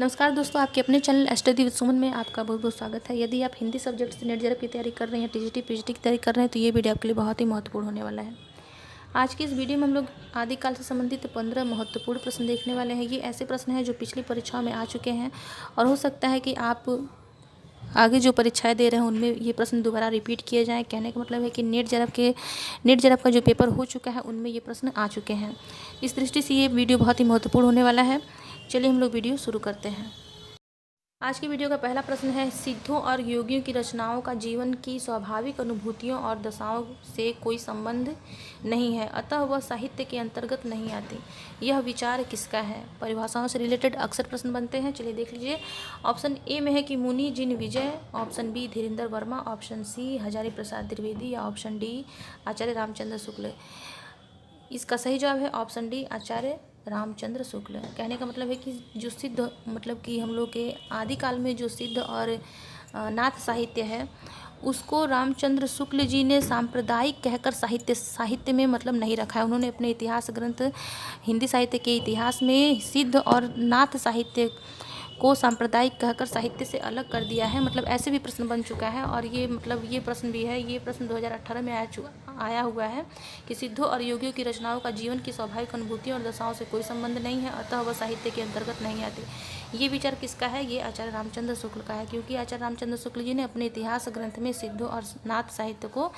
नमस्कार दोस्तों, आपके अपने चैनल स्टडी विद सुमन में आपका बहुत बहुत स्वागत है। यदि आप हिंदी सब्जेक्ट से नेट जेआरएफ की तैयारी कर रहे हैं, टीजीटी पीजीटी की तैयारी कर रहे हैं, तो ये वीडियो आपके लिए बहुत ही महत्वपूर्ण होने वाला है। आज की इस वीडियो में हम लोग आदिकाल से संबंधित 15 महत्वपूर्ण प्रश्न देखने वाले हैं। ये ऐसे प्रश्न हैं जो पिछली परीक्षाओं में आ चुके हैं और हो सकता है कि आप आगे जो परीक्षाएं दे रहे हैं उनमें ये प्रश्न दोबारा रिपीट किए जाएं। कहने का मतलब है कि नेट जेआरएफ का जो पेपर हो चुका है उनमें ये प्रश्न आ चुके हैं। इस दृष्टि से ये वीडियो बहुत ही महत्वपूर्ण होने वाला है। चलिए हम लोग वीडियो शुरू करते हैं। आज की वीडियो का पहला प्रश्न है, सिद्धों और योगियों की रचनाओं का जीवन की स्वाभाविक अनुभूतियों और दशाओं से कोई संबंध नहीं है, अतः वह साहित्य के अंतर्गत नहीं आती। यह विचार किसका है? परिभाषाओं से रिलेटेड अक्सर प्रश्न बनते हैं। चलिए देख लीजिए। ऑप्शन ए में है कि Muni Jin Vijay, option B Dhirendra Verma, option C Hazari Prasad Dwivedi या ऑप्शन डी आचार्य रामचंद्र शुक्ल। इसका सही जवाब है ऑप्शन डी आचार्य रामचंद्र शुक्ल। कहने का मतलब है कि जो सिद्ध मतलब कि हम लोग के आदिकाल में जो सिद्ध और नाथ साहित्य है उसको रामचंद्र शुक्ल जी ने सांप्रदायिक कहकर साहित्य में मतलब नहीं रखा है। उन्होंने अपने इतिहास ग्रंथ हिंदी साहित्य के इतिहास में सिद्ध और नाथ साहित्य को सांप्रदायिक कहकर साहित्य से अलग कर दिया है। मतलब ऐसे भी प्रश्न बन चुका है और ये मतलब ये प्रश्न भी है। ये प्रश्न 2018 में आया हुआ है कि सिद्धों और योगियों की रचनाओं का जीवन की स्वाभाविक अनुभूतियों और दशाओं से कोई संबंध नहीं है, अतः वह साहित्य के अंतर्गत नहीं आती। ये विचार किसका है? ये आचार्य रामचंद्र शुक्ल का है, क्योंकि आचार्य रामचंद्र शुक्ल जी ने अपने इतिहास ग्रंथ में सिद्धों और नाथ साहित्य को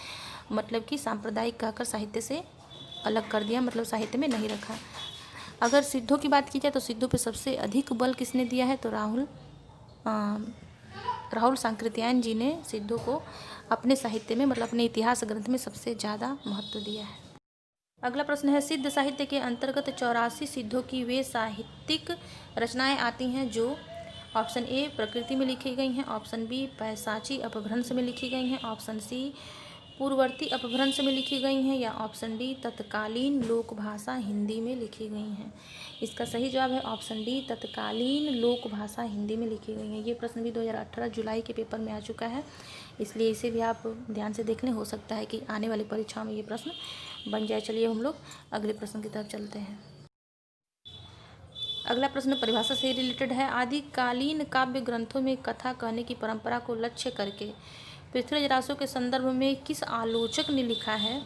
मतलब कि सांप्रदायिक कहकर साहित्य से अलग कर दिया, मतलब साहित्य में नहीं रखा। अगर सिद्धों की बात की जाए तो सिद्धों पे सबसे अधिक बल किसने दिया है? तो राहुल सांकृत्यायन जी ने सिद्धों को अपने साहित्य में मतलब अपने इतिहास ग्रंथ में सबसे ज़्यादा महत्व दिया है। अगला प्रश्न है, सिद्ध साहित्य के अंतर्गत 84 सिद्धों की वे साहित्यिक रचनाएं आती हैं जो ऑप्शन ए प्रकृति में लिखी गई हैं, ऑप्शन बी पैशाची अपभ्रंश में लिखी गई हैं, ऑप्शन सी पूर्ववर्ती अपभ्रंश में लिखी गई हैं या ऑप्शन डी तत्कालीन लोक भाषा हिंदी में लिखी गई हैं। इसका सही जवाब है ऑप्शन डी तत्कालीन लोक भाषा हिंदी में लिखी गई हैं। ये प्रश्न भी 2018 जुलाई के पेपर में आ चुका है, इसलिए इसे भी आप ध्यान से देख लें। हो सकता है कि आने वाली परीक्षाओं में ये प्रश्न बन जाए। चलिए हम लोग अगले प्रश्न की तरफ चलते हैं। अगला प्रश्न परिभाषा से रिलेटेड है। आदिकालीन काव्य ग्रंथों में कथा कहने की परंपरा को लक्ष्य करके पृथ्वीराज रासो के संदर्भ में किस आलोचक ने लिखा है?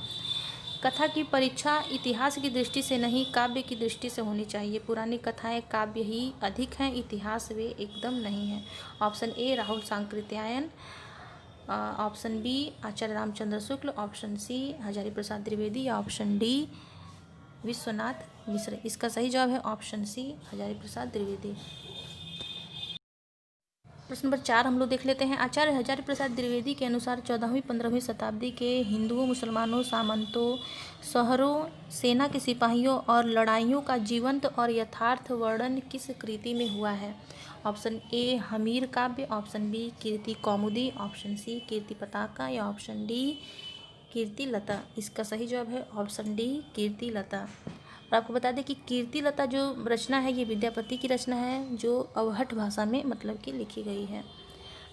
कथा की परीक्षा इतिहास की दृष्टि से नहीं काव्य की दृष्टि से होनी चाहिए। पुरानी कथाएं काव्य ही अधिक हैं, इतिहास वे एकदम नहीं हैं। Option A Rahul Sankrityayan, option B Acharya Ramchandra Shukla, option C Hazari Prasad Dwivedi या ऑप्शन डी विश्वनाथ मिश्र। इसका सही जवाब है ऑप्शन सी हजारी प्रसाद द्विवेदी। प्रश्न नंबर 4 हम लोग देख लेते हैं। आचार्य हजारी प्रसाद द्विवेदी के अनुसार 14वीं-15वीं शताब्दी के हिंदुओं, मुसलमानों, सामंतों, शहरों, सेना के सिपाहियों और लड़ाइयों का जीवंत और यथार्थ वर्णन किस कृति में हुआ है? ऑप्शन ए हमीर काव्य, ऑप्शन बी कीर्ति कौमुदी, ऑप्शन सी कीर्ति पताका या ऑप्शन डी कीर्ति लता। इसका सही जवाब है ऑप्शन डी कीर्ति लता। और आपको बता दें कि कीर्ति लता जो रचना है ये विद्यापति की रचना है जो अवहट भाषा में मतलब कि लिखी गई है।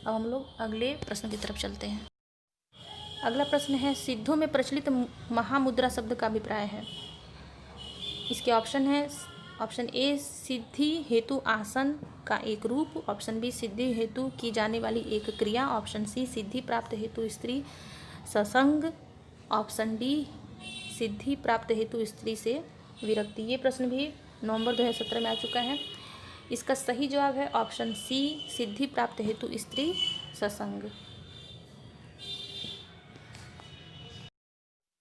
अब हम लोग अगले प्रश्न की तरफ चलते हैं। अगला प्रश्न है, सिद्धों में प्रचलित महामुद्रा शब्द का अभिप्राय है। इसके ऑप्शन है ऑप्शन ए सिद्धि हेतु आसन का एक रूप, ऑप्शन बी सिद्धि हेतु की जाने वाली एक क्रिया, ऑप्शन सी सिद्धि प्राप्त हेतु स्त्री ससंग, ऑप्शन डी सिद्धि प्राप्त हेतु स्त्री से विरक्ति। ये प्रश्न भी नवंबर 2017 में आ चुका है। इसका सही जवाब है ऑप्शन सी सिद्धि प्राप्त हेतु स्त्री ससंग।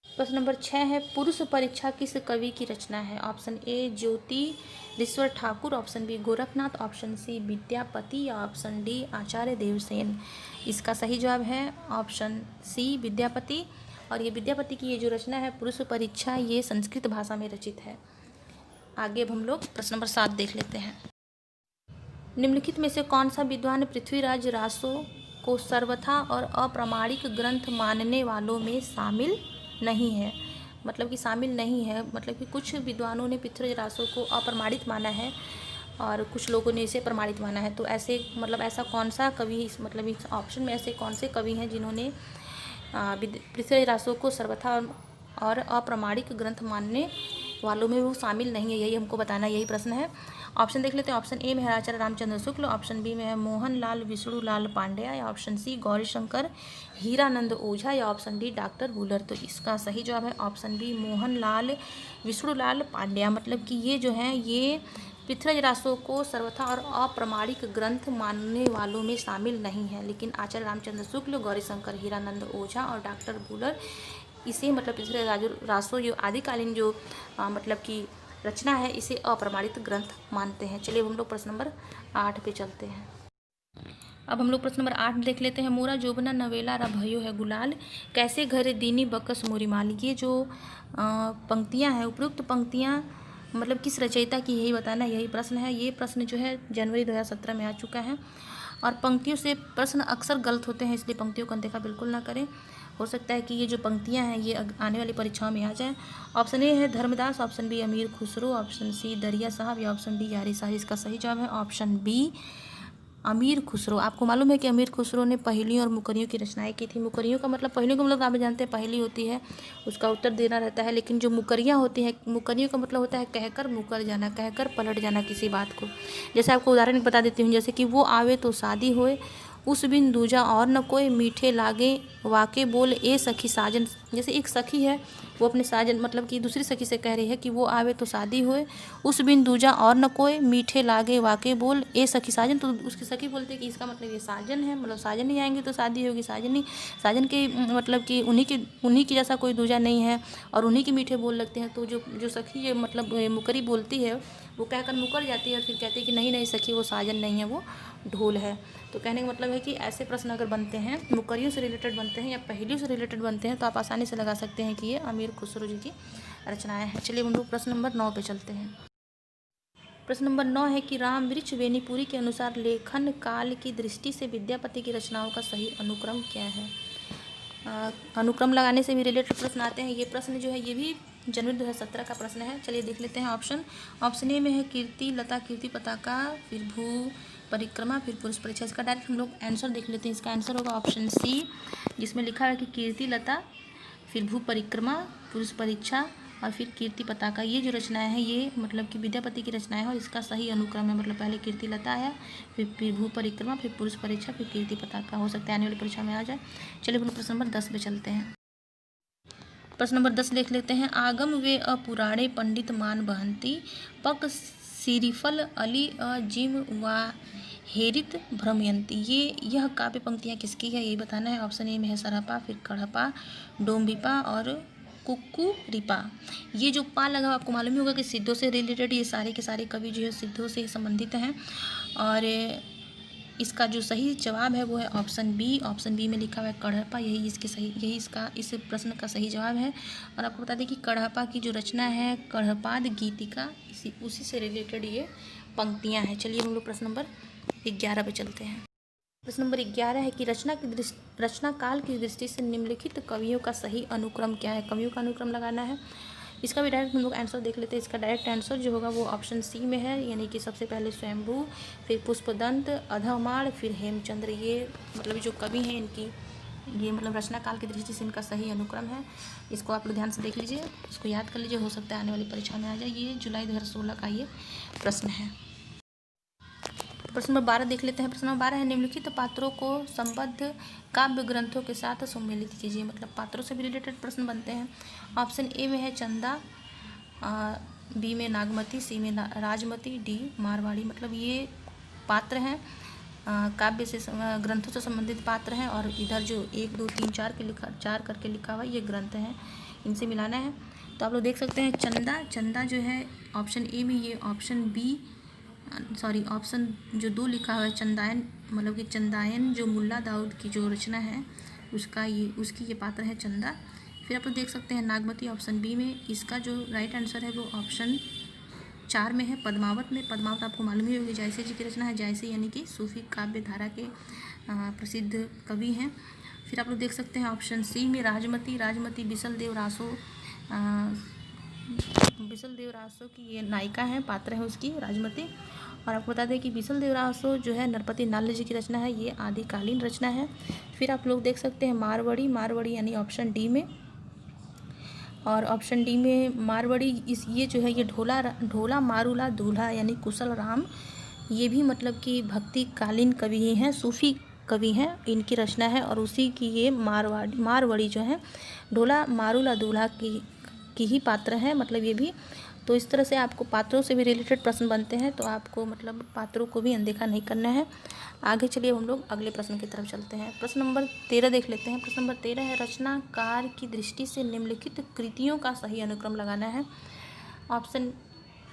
प्रश्न नंबर 6 है, पुरुष परीक्षा किस कवि की रचना है? Option A Jyotirishwar Thakur, option B Gorakhnath, option C Vidyapati या ऑप्शन डी आचार्य देवसेन। इसका सही जवाब है ऑप्शन सी विद्यापति। और ये विद्यापति की ये जो रचना है पुरुष परीक्षा, ये संस्कृत भाषा में रचित है। आगे अब हम लोग प्रश्न नंबर 7 देख लेते हैं। निम्नलिखित में से कौन सा विद्वान पृथ्वीराज रासो को सर्वथा और अप्रामाणिक ग्रंथ मानने वालों में शामिल नहीं है? मतलब कि शामिल नहीं है, मतलब कि कुछ विद्वानों ने पृथ्वीराज रासो को अप्रमाणित माना है और कुछ लोगों ने इसे प्रमाणित माना है। तो ऐसे मतलब ऐसा कौन सा कवि, मतलब इस ऑप्शन में ऐसे कौन से कवि हैं जिन्होंने पृथ्वीराज रासो को सर्वथा और अप्रामाणिक ग्रंथ मानने वालों में वो शामिल नहीं है? यही हमको बताना, यही प्रश्न है। ऑप्शन देख लेते हैं। ऑप्शन ए में है आचार्य रामचंद्र शुक्ल, ऑप्शन बी में है मोहन लाल विष्णु लाल पांड्या, या ऑप्शन सी गौरीशंकर हीरानंद ओझा, या ऑप्शन डी डॉक्टर वुलर। तो इसका सही जवाब है ऑप्शन बी मोहन लाल विष्णु लाल पांड्या। मतलब कि ये जो है ये पृथ्वीराज रासो को सर्वथा और अप्रामाणिक ग्रंथ मानने वालों में शामिल नहीं है, लेकिन आचार्य रामचंद्र शुक्ल, गौरीशंकर हीरानंद ओझा और डॉक्टर वुलर इसे मतलब पृथ्वीराज रासो जो आदिकालीन जो मतलब की रचना है इसे अप्रमाणित ग्रंथ मानते हैं। चलिए अब हम लोग प्रश्न नंबर 8 पे चलते हैं। अब हम लोग प्रश्न नंबर 8 देख लेते हैं। मोरा जोबना नवेला रा भयो है गुलाल, कैसे घरे दीनी बकस मोरी माल। ये जो पंक्तियां हैं, उपयुक्त पंक्तियां मतलब किस रचयिता की, यही बताना, यही प्रश्न है। ये प्रश्न जो है जनवरी 2017 में आ चुका है और पंक्तियों से प्रश्न अक्सर गलत होते हैं, इसलिए पंक्तियों को अनदेखा बिल्कुल ना करें। हो सकता है कि ये जो पंक्तियां हैं ये आने वाली परीक्षाओं में आ जाए। ऑप्शन ए है धर्मदास, ऑप्शन बी अमीर खुसरो, ऑप्शन सी दरिया साहब, या ऑप्शन डी यारी साहब। इसका सही जवाब है ऑप्शन बी अमीर खुसरो। आपको मालूम है कि अमीर खुसरो ने पहेलियों और मुकरियों की रचनाएं की थी। मुकरियों का मतलब, पहेलियों का मतलब आप जानते हैं पहेली होती है उसका उत्तर देना रहता है, लेकिन जो मुकरियाँ होती हैं, मुकरियों का मतलब होता है कहकर मुकर जाना, कहकर पलट जाना किसी बात को। जैसे आपको उदाहरण बता देती हूँ, जैसे कि वो आवे तो शादी होए, उस बिन दूजा और न कोई, मीठे लागे वाके बोल ए सखी साजन। जैसे एक सखी है वो अपने साजन मतलब कि दूसरी सखी से कह रही है कि वो आवे तो शादी होए, उस बिन दूजा और न कोई, मीठे लागे वाके बोल ए सखी साजन। तो उसकी सखी बोलते हैं कि इसका मतलब ये साजन है, मतलब साजन ही आएंगे तो शादी होगी, साजन ही, साजन के मतलब कि उन्हीं की जैसा कोई दूजा नहीं है और उन्हीं के मीठे बोल लगते हैं। तो जो सखी ये मतलब मुकरी बोलती है वो कहकर मुकर जाती है और फिर कहती है कि नहीं नहीं सखी वो साजन नहीं है, वो ढोल है। तो कहने का मतलब है कि ऐसे प्रश्न अगर बनते हैं, मुकरियों से रिलेटेड बनते हैं या पहेलियों से रिलेटेड बनते हैं, तो आप आसानी से लगा सकते हैं कि ये अमीर खुसरो जी की रचनाएं हैं। चलिए हम लोग प्रश्न नंबर 9 पे चलते हैं। प्रश्न नंबर 9 है कि राम वृक्ष वेणीपुरी के अनुसार लेखन काल की दृष्टि से विद्यापति की रचनाओं का सही अनुक्रम क्या है। अनुक्रम लगाने से भी रिलेटेड प्रश्न आते हैं। ये प्रश्न जो है ये भी जनवरी 2017 का प्रश्न है। चलिए देख लेते हैं ऑप्शन ए में है कीर्ति लता कीर्ति पताका, फिर भू परिक्रमा, फिर पुरुष परीक्षा। इसका डायरेक्ट हम लोग आंसर देख लेते हैं। इसका आंसर होगा ऑप्शन सी, जिसमें लिखा है कि कीर्ति लता, फिर भू परिक्रमा, पुरुष परीक्षा और फिर कीर्ति पताका। ये जो रचनाएं हैं ये मतलब कि विद्यापति की रचनाएं हैं और इसका सही अनुक्रम है, मतलब पहले कीर्ति लता है, फिर भू परिक्रमा, फिर पुरुष परीक्षा, फिर कीर्ति पताका। हो सकता है आने वाली परीक्षा में आ जाए। चलिए हम प्रश्न नंबर 10 पे चलते हैं। प्रश्न नंबर 10 देख लेते हैं। आगम वे अपुराणे पंडित मान बहंती, पक सिरिफल अली जिम व हेरित भ्रमयंती। यह काव्य पंक्तियाँ किसकी है यही बताना है। ऑप्शन ए में है सरहपा, फिर कढ़पा, डोम्बिपा और कुक्कुरिपा। ये जो पा लगा आपको मालूम ही होगा कि सिद्धों से रिलेटेड ये सारे के सारे कवि जो है सिद्धों से संबंधित हैं और इसका जो सही जवाब है वो है ऑप्शन बी। ऑप्शन बी में लिखा हुआ है कढ़पा, यही इसका इस प्रश्न का सही जवाब है। और आपको बता दें कि कढ़पा की जो रचना है कढ़पाद गीतिका, उसी से रिलेटेड ये पंक्तियाँ हैं। चलिए हम लोग प्रश्न नंबर 11 पे चलते हैं। प्रश्न नंबर 11 है कि रचना काल की दृष्टि से निम्नलिखित कवियों का सही अनुक्रम क्या है। कवियों का अनुक्रम लगाना है। इसका भी डायरेक्ट हम लोग आंसर देख लेते हैं। इसका डायरेक्ट आंसर जो होगा वो ऑप्शन सी में है, यानी कि सबसे पहले स्वयंभू, फिर पुष्पदंत, अधमाड़, फिर हेमचंद्र। ये मतलब जो कवि हैं इनकी ये मतलब रचना काल की दृष्टि से इनका सही अनुक्रम है। इसको आप लोग ध्यान से देख लीजिए, इसको याद कर लीजिए, हो सकता है आने वाली परीक्षा में आ जाए। ये जुलाई 2016 का ये प्रश्न है। प्रश्न नंबर 12 देख लेते हैं। प्रश्न नंबर 12 है निम्नलिखित पात्रों को संबद्ध काव्य ग्रंथों के साथ सम्मिलित कीजिए। मतलब पात्रों से भी रिलेटेड प्रश्न बनते हैं। ऑप्शन ए में है चंदा, बी में नागमती, सी में राजमती, डी मारवाड़ी। मतलब ये पात्र हैं काव्य से ग्रंथों से संबंधित पात्र हैं और इधर जो 1 2 3 4 करके लिखा हुआ ये ग्रंथ हैं, इनसे मिलाना है। तो आप लोग देख सकते हैं चंदा जो है ऑप्शन ए में, ये ऑप्शन जो 2 लिखा हुआ है चंदायन, मतलब कि चंदायन जो मुल्ला दाऊद की जो रचना है उसकी ये पात्र है चंदा। फिर आप लोग देख सकते हैं नागमती ऑप्शन बी में। इसका जो राइट आंसर है वो ऑप्शन 4 में है पद्मावत में। पद्मावत आपको मालूम ही होगी जायसी जी की रचना है। जायसी यानी कि सूफी काव्य धारा के प्रसिद्ध कवि हैं। फिर आप लोग देख सकते हैं ऑप्शन सी में राजमती बिसल देव रासो की ये नायिका है, पात्र है उसकी राजमती। और आपको बता दें कि बिसल देव रासो जो है नरपति नाल्य जी की रचना है, ये आदिकालीन रचना है। फिर आप लोग देख सकते हैं मारवाड़ी यानी ऑप्शन डी में। और ऑप्शन डी में मारवाड़ी, इस ये जो है ये ढोला मारूला दूल्हा यानी कुशल राम, ये भी मतलब कि भक्ति कालीन कवि ही हैं, सूफी कवि हैं, इनकी रचना है। और उसी की ये मारवाड़ी जो है ढोला मारूला दूल्हा की ही पात्र है, मतलब ये भी। तो इस तरह से आपको पात्रों से भी रिलेटेड प्रश्न बनते हैं, तो आपको मतलब पात्रों को भी अनदेखा नहीं करना है। आगे चलिए हम लोग अगले प्रश्न की तरफ चलते हैं। प्रश्न नंबर 13 देख लेते हैं। प्रश्न नंबर 13 है, रचनाकार की दृष्टि से निम्नलिखित कृतियों का सही अनुक्रम लगाना है। ऑप्शन,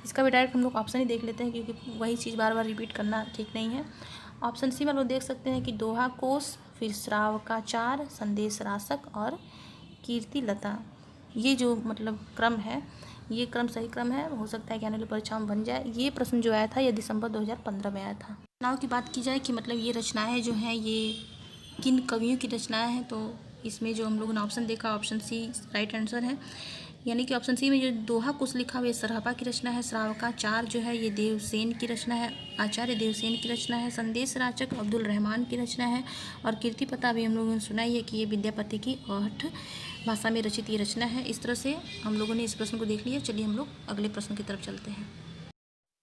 इसका भी डायरेक्ट हम लोग ऑप्शन ही देख लेते हैं, क्योंकि वही चीज़ बार बार रिपीट करना ठीक नहीं है। ऑप्शन सी में हम लोग देख सकते हैं कि दोहा कोश, फिर श्रावकाचार, संदेश रासक और कीर्तिलता। ये जो मतलब क्रम है, ये क्रम सही क्रम है, हो सकता है कि आने वाली परीक्षाओं में बन जाए। ये प्रश्न जो आया था ये दिसंबर 2015 में आया था। रचनाओं की बात की जाए कि मतलब ये रचनाएं जो हैं ये किन कवियों की रचनाएं हैं, तो इसमें जो हम लोगों ने ऑप्शन देखा, ऑप्शन सी राइट आंसर है। यानी कि ऑप्शन सी में जो दोहा कुश लिखा हुआ ये सरहपा की रचना है, श्रावकाचार जो है ये देवसेन की रचना है, आचार्य देवसेन की रचना है, संदेश राचक अब्दुल रहमान की रचना है, और कीर्तिपता भी हम लोगों ने सुना ही है कि ये विद्यापति की औठ भाषा में रचित ये रचना है। इस तरह से हम लोगों ने इस प्रश्न को देख लिया। चलिए हम लोग अगले प्रश्न की तरफ चलते हैं।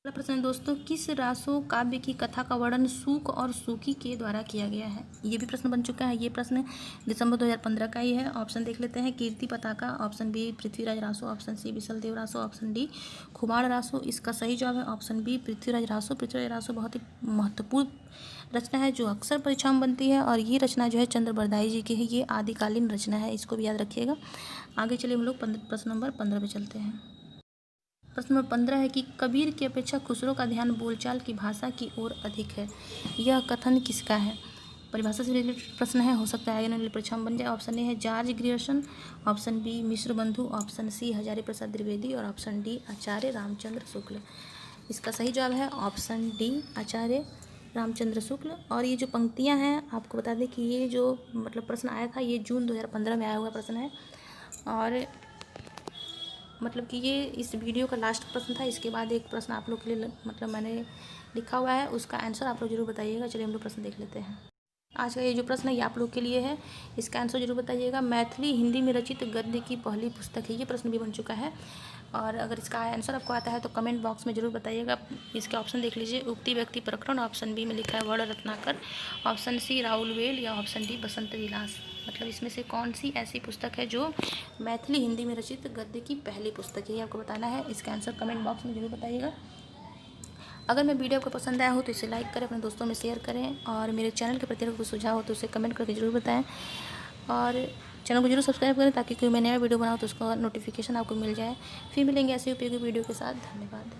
अगला प्रश्न है दोस्तों, किस रासो काव्य की कथा का वर्णन सूक और सूकी के द्वारा किया गया है। ये भी प्रश्न बन चुका है। ये प्रश्न दिसंबर 2015 का ही है। ऑप्शन देख लेते हैं, कीर्तिपता का, option B Prithviraj Raso, option C Visaldev Raso, option D Khuman Raso. इसका सही जवाब है ऑप्शन बी पृथ्वीराज रासो। पृथ्वीराज रासो बहुत ही महत्वपूर्ण रचना है जो अक्सर परीक्षाओं में बनती है, और ये रचना जो है चंद्र बरदाई जी की है। ये आदिकालीन रचना है, इसको भी याद रखिएगा। आगे चलिए हम लोग प्रश्न नंबर 15 पे चलते हैं। प्रश्न नंबर 15 है कि कबीर की अपेक्षा खुसरो का ध्यान बोलचाल की भाषा की ओर अधिक है। यह कथन किसका है। परिभाषा से रिलेटेड प्रश्न है, हो सकता है आगे वाली परीक्षा में बन जाए। ऑप्शन ए है जॉर्ज ग्रियर्सन, ऑप्शन बी मिश्र बंधु, ऑप्शन सी हजारी प्रसाद द्विवेदी, और ऑप्शन डी आचार्य रामचंद्र शुक्ल। इसका सही जवाब है ऑप्शन डी आचार्य रामचंद्र शुक्ल। और ये जो पंक्तियाँ हैं, आपको बता दें कि ये जो मतलब प्रश्न आया था ये जून 2015 में आया हुआ प्रश्न है, और मतलब कि ये इस वीडियो का लास्ट प्रश्न था। इसके बाद एक प्रश्न आप लोग के लिए मतलब मैंने लिखा हुआ है, उसका आंसर आप लोग जरूर बताइएगा। चलिए हम लोग प्रश्न देख लेते हैं। आज का ये जो प्रश्न है ये आप लोग के लिए है, इसका आंसर जरूर बताइएगा। मैथिली हिंदी में रचित गद्य की पहली पुस्तक है। ये प्रश्न भी बन चुका है, और अगर इसका आंसर आपको आता है तो कमेंट बॉक्स में जरूर बताइएगा। इसके ऑप्शन देख लीजिए, उक्ति व्यक्ति प्रकरण, ऑप्शन बी में लिखा है वर्ण रत्नाकर, ऑप्शन सी राहुल वेल, या ऑप्शन डी बसंत विलास। मतलब इसमें से कौन सी ऐसी पुस्तक है जो मैथिली हिंदी में रचित गद्य की पहली पुस्तक है, ये आपको बताना है। इसका आंसर कमेंट बॉक्स में जरूर बताइएगा। अगर मैं वीडियो आपको पसंद आया हो तो इसे लाइक करें, अपने दोस्तों में शेयर करें, और मेरे चैनल के प्रति अगर कोई सुझाव हो तो उसे कमेंट करके जरूर बताएं, और चैनल को जरूर सब्सक्राइब करें ताकि कोई मैं नया वीडियो बनाऊँ तो उसका नोटिफिकेशन आपको मिल जाए। फिर मिलेंगे ऐसे उपयोगी वीडियो के साथ। धन्यवाद।